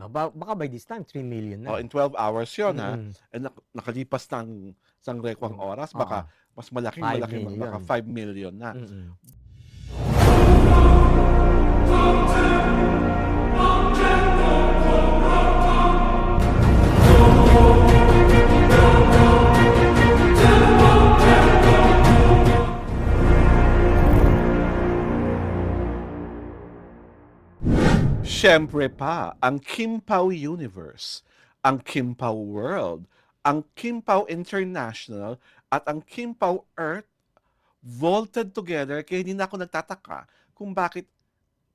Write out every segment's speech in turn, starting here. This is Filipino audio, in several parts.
Baka by this time 3 million na. Oh, in 12 hours yun, ha? Mm. And nakalipas ng isang rekwang Mm. oras, Oo, baka mas malaking 5 malaki, baka million. 5 million na. Mm. Siyempre pa, ang Kim Pao Universe, ang Kim Pao World, ang Kim Pao International, at ang Kim Pao Earth vaulted together, kaya hindi na ako nagtataka kung bakit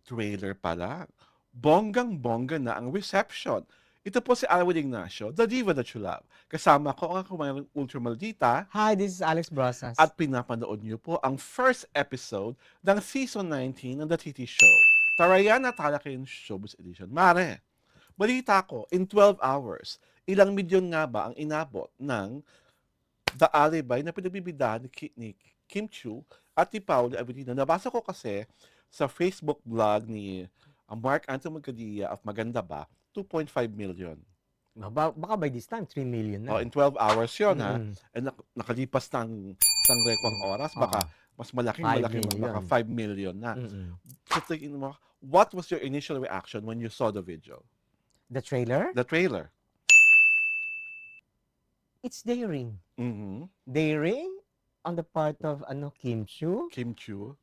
trailer pa lang. Bonggang-bongga na ang reception. Ito po si Alwin Ignacio, the diva that you love. Kasama ko ang kumayang Ultra Maldita Hi, this is Alex Brosas. at pinapanood niyo po ang first episode ng Season 19 ng The TT Show. Tarayan at Talakin Showbiz Edition. Mare, balita ko, in 12 hours, ilang milyon nga ba ang inabot ng The Alibi na pinagbibidahan ni Kim Chiu at ni Paolo Avellino? Nabasa ko kasi sa Facebook blog ni Mark Anthony Magkadia of Maganda Ba, 2.5 million. Baka by this time 3 million Oh, na. in 12 hours yun, ha? Mm. And nakalipas ng isang rekwang oras, baka Oo, mas malaking 5 malaki, baka million. 5 million na. Mm. So tingin mo, what was your initial reaction when you saw the video? The trailer? The trailer? It's daring. Mm-hmm. Daring on the part of Kim Chiu. Kim Chiu.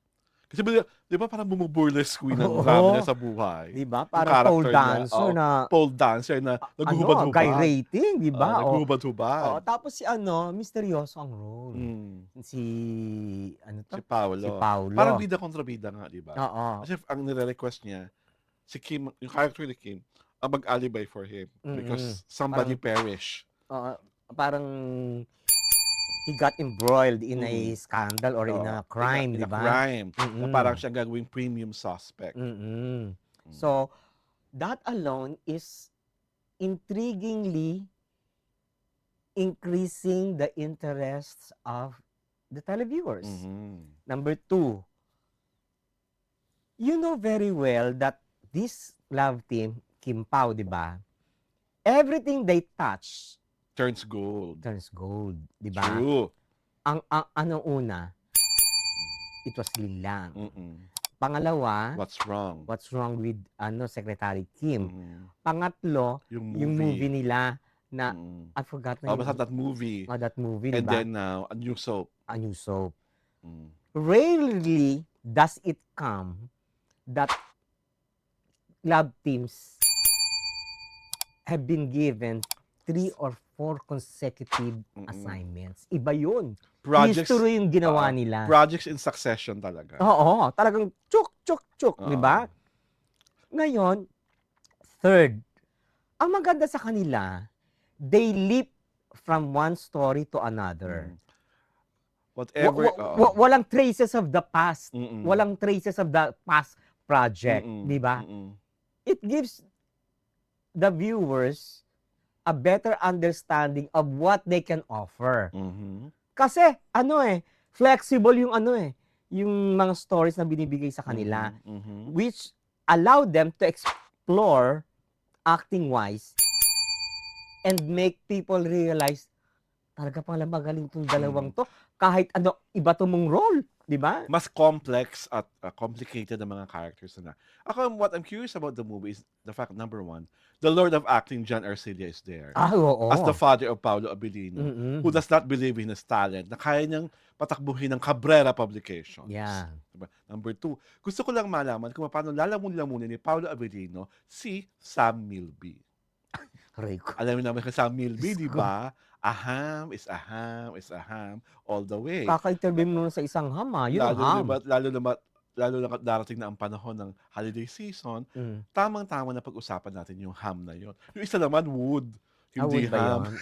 Kasi di ba parang bumuburlesque queen ang Oo. drama niya sa buhay? Di ba? Yung Parang pole character niya, dancer oh, na pole dancer na naghuhubad-hubad. guy rating, di ba? Naghuhubad-hubad. Tapos si misteryoso ang role. Si Si Paolo. Si Paolo. Parang bida kontra bida nga, di ba? Oo. Kasi ang nire-request niya, si Kim, yung character ni Kim, ang mag-alibi for him because somebody perished. Parang he got embroiled in a scandal or in a crime, di ba? Crime. Na parang siya gagawing premium suspect. So, that alone is intriguingly increasing the interests of the televiewers. Number 2, you know very well that this love team, Kim Pao, di ba? Everything they touch Turns gold. Di ba? True. Ang una, it was linlang. Pangalawa, What's wrong with Secretary Kim. Pangatlo, yung movie nila na I forgot na basta that movie. That movie, And diba? then now, a new soap. Rarely does it come that love teams have been given 3 or 4 consecutive assignments. Iba yun. History yung ginawa nila. Projects in succession talaga. Oo, talagang chuk, di ba? Ngayon, third, ang maganda sa kanila, they leap from one story to another. Whatever. Walang traces of the past. Walang traces of the past project, di ba? It gives the viewers a better understanding of what they can offer. Kasi, flexible yung yung mga stories na binibigay sa kanila, which allow them to explore acting-wise and make people realize, talaga pala magaling tong dalawang to. Kahit iba to mong role, di ba? Mas complex at complicated ang mga characters na. Ako, what I'm curious about the movie is the fact, number 1, the Lord of Acting, John Arcilla, is there. Oo. As the father of Paolo Avellino, who does not believe in his talent, na kaya niyang patakbuhin ng Cabrera Publications. Yeah. Diba? Number 2, gusto ko lang malaman kung paano lalamun-lamunin ni Paolo Avellino si Sam Milby. Alam mo naman kung Sam Milby, di ba? Aham is aham all the way. Kaka-interview mo sa isang ham, yun ang ham. Lalo na darating na ang panahon ng holiday season, tamang-tama na pag-usapan natin yung ham na yun. Yung isa naman, wood. Hindi wood ba ham. yun?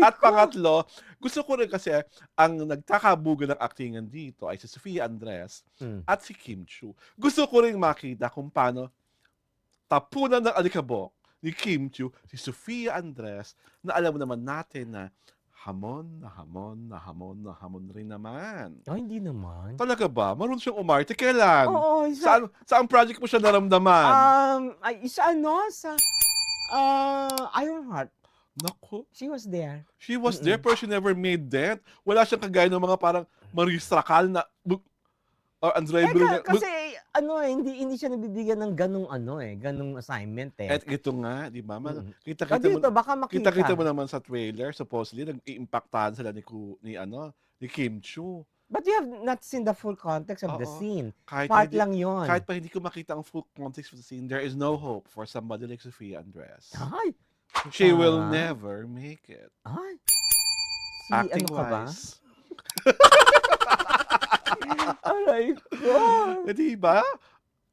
At pangatlo, gusto ko rin kasi ang nagtakabugan ng aktingan dito ay si Sofia Andres at si Kim Chiu. Gusto ko rin makita kung paano tapunan ng alikabok ni Kim Chiu si Sofia Andres na alam naman natin na hamon, na hamon, na hamon, na hamon rin naman. Oh, hindi naman. Talaga ba? Marunong siyang umarte. Kailan? Oo, Saan project mo siya naramdaman? sa Ironheart. Naku, She was there. she was there pero she never made that. Wala siyang kagaya ng mga parang Maurice Racal na or Andre Brunel. Kasi hindi siya nabibigyan ng ganung assignment eh. At ito nga, di ba? Kita Kita-kita mo, dito, baka makita. kita mo naman sa trailer, supposedly, nag-iimpactahan sila ni Kim Chu. But you have not seen the full context of the Oo. scene. Kahit Part hindi, lang yon. kahit pa hindi ko makita ang full context of the scene, there is no hope for somebody like Sofia Andres. Ay, She will Ah. never make it. ay. Si Acting ano ka ba? wise. Aray ko. Di ba?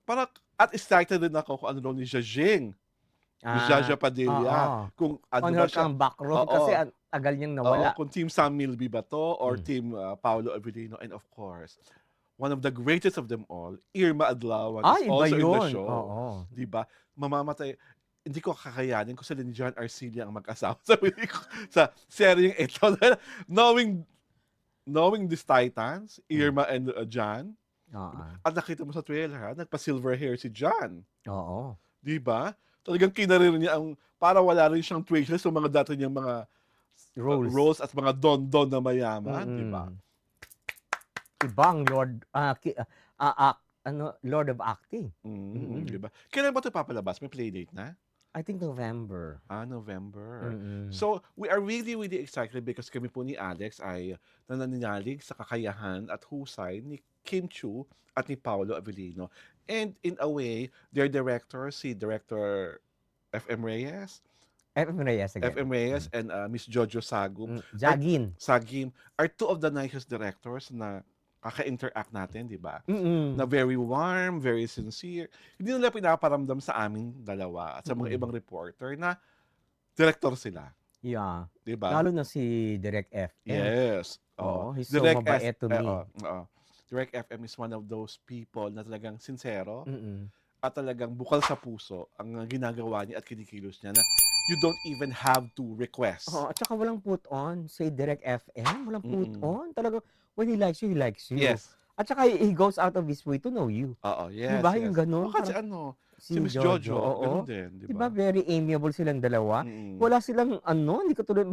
Parang, at excited din ako kung ano daw ni Zhajing. Ni Jaja Padilla. Kung ano On ba her siya. comeback role Oo. kasi tagal niyang nawala. Kung Team Sam Milby ba to or Team Paolo Avellino. And of course, one of the greatest of them all, Irma Adlawan, is Iba also in the yun. show. Oo. Di ba? Mamamatay. Hindi ko kakayanin kung sila ni John Arcilla ang mag-asawa sa seryeng ito. knowing these titans, Irma and John, Oo. at nakita mo sa trailer, nagpa-silver hair si John. Oo. Di ba? Talagang kinarir niya para wala rin siyang traces sa mga dati niyang mga roles at mga don-don na mayaman. Di ba? Ibang Lord of Acting. Di ba? Kailan ba ito papalabas? May playdate na? I think November. November. So, we are really, really excited because kami po ni Alex ay nananalig sa kakayahan at husay ni Kim Chu at ni Paolo Avellino. And in a way, their director, si Director FM Reyes. FM Reyes again. FM Reyes and Miss Jojo Sagum. Sagim are two of the nicest directors na kaka-interact natin, di ba? Na very warm, very sincere. Hindi nila pinaparamdam sa aming dalawa at sa mga ibang reporter na director sila. Yeah. Di ba? Lalo na si Direk FM. Yes. He's so mabait to me. Direk FM is one of those people na talagang sincero at talagang bukal sa puso ang ginagawa niya at kinikilos niya na you don't even have to request. At saka walang put on. Say Direk FM, walang put on. Talagang when he likes you, he likes you. Yes. At saka he goes out of his way to know you. Yes. Diba yung ganun? Kasi si Miss Jojo, ganun din. Diba very amiable silang dalawa? Wala silang hindi katulad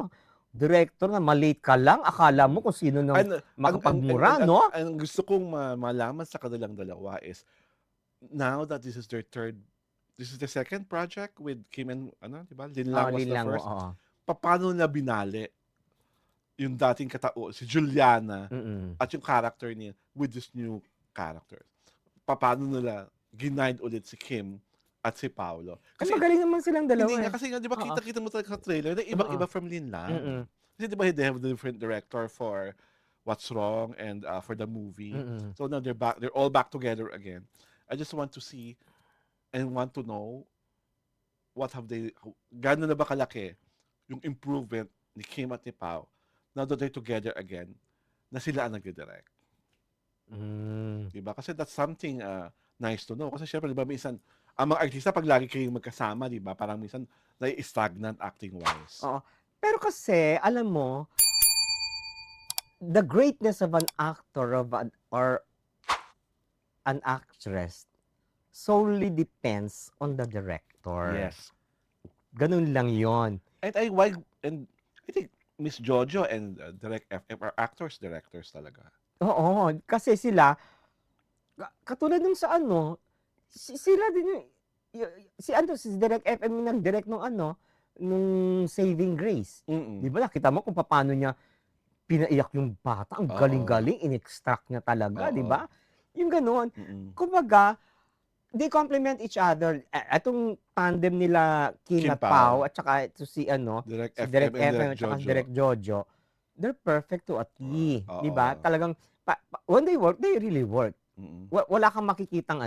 director na malate ka lang, akala mo kung sino nang makapagmura, no? Ang gusto kong malaman sa kanilang dalawa is, now that this is the second project with Kim and, diba? Linlang was the first. Paano na binali yung dating katao, si Juliana, at yung character niya with this new character? Paano nila ginaid ulit si Kim at si Paolo? Kasi magaling naman silang dalawa. Hindi nga, kasi nga, di ba, kita mo talaga sa trailer na ibang-iba from Linlang. Kasi di ba, they have a different director for What's Wrong and for the movie. So now they're all back together again. I just want to see and want to know gano'n na ba kalaki yung improvement ni Kim at ni Pao now that they're together again, na sila ang nagdidirect. Diba? Kasi that's something nice to know. Kasi syempre, diba, minsan, ang mga artista, pag lagi kayong magkasama, diba, parang minsan, nai-stagnant acting-wise. Pero kasi, alam mo, the greatness of an actor or an actress solely depends on the director. Yes. Ganun lang yon. And I think Miss Jojo and Direk FM are actors-directors talaga. Oo, kasi sila, katulad nung sa sila din si Direk FM nang direct nung nung Saving Grace. Di ba nakita mo kung paano niya pinaiyak yung bata, ang galing-galing, in-extract niya talaga, di ba? Yung ganoon. Kumbaga, they complement each other. Etong tandem nila Kim at Pao at saka ito si Direk Direk FM FM at saka Direk Jojo, they're perfect to a T. Di ba? Talagang, when they work, they really work. Wala kang makikitang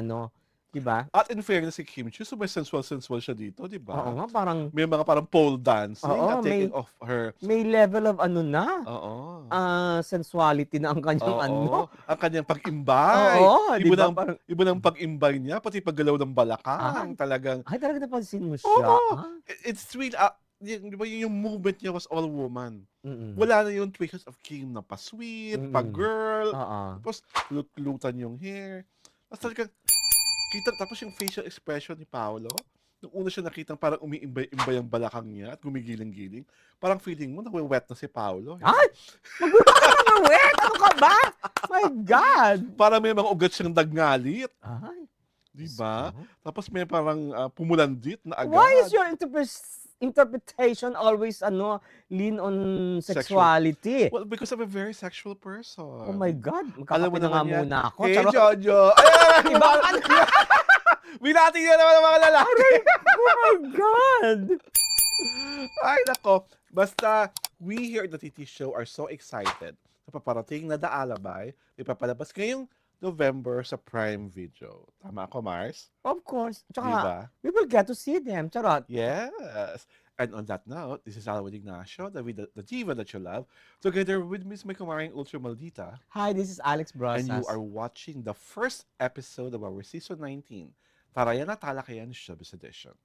di ba? At in fairness si Kim Chu, so may sensual siya dito, di ba? Oo nga, parang may mga parang pole dancing at taking off her. May level of sensuality na ang kanyang ang kanyang pag-imbay. Iba ng pag-imbay niya, pati paggalaw ng balakang. Talagang talaga napansin mo siya. It's really, di ba yung movement niya was all woman. Mm. Wala na yung traces of Kim na pa-sweet, pa-girl. Oo. Tapos, lutan yung hair. Tapos talagang, tapos yung facial expression ni Paolo, nung una siya nakitang parang umiimbay-imbay ang balakang niya at gumigiling-giling, parang feeling mo nawe-wet na si Paolo. Ay! Magulo ka naman, wet! Ano ka ba? My God! Parang may mga ugat siyang dagngalit. Ay. Di ba? So? Tapos may parang pumulandit na agad. Why is your interpretation always lean on sexuality? Well, because I'm a very sexual person. Oh my God, Alam mo magkakape na nga naman yan. muna ako. Hey, Charot. Jojo! Ay, Iba ka na. binati niya naman ang mga lalaki. Oh my God! Ay, nako. Basta, we here at the TT Show are so excited sa paparating na The Alabay. Ipapalabas ngayong November sa Prime Video. Tama ako, Mars? Of course. Tsaka, Diba? we will get to see them. Charot. Yes. And on that note, this is Alwin Ignacio, the diva that you love, together with Miss Maykumaring Ultra Maldita. Hi, this is Alex Brosas. And you are watching the first episode of our Season 19, Tarayan at Talakayan Showbiz Edition.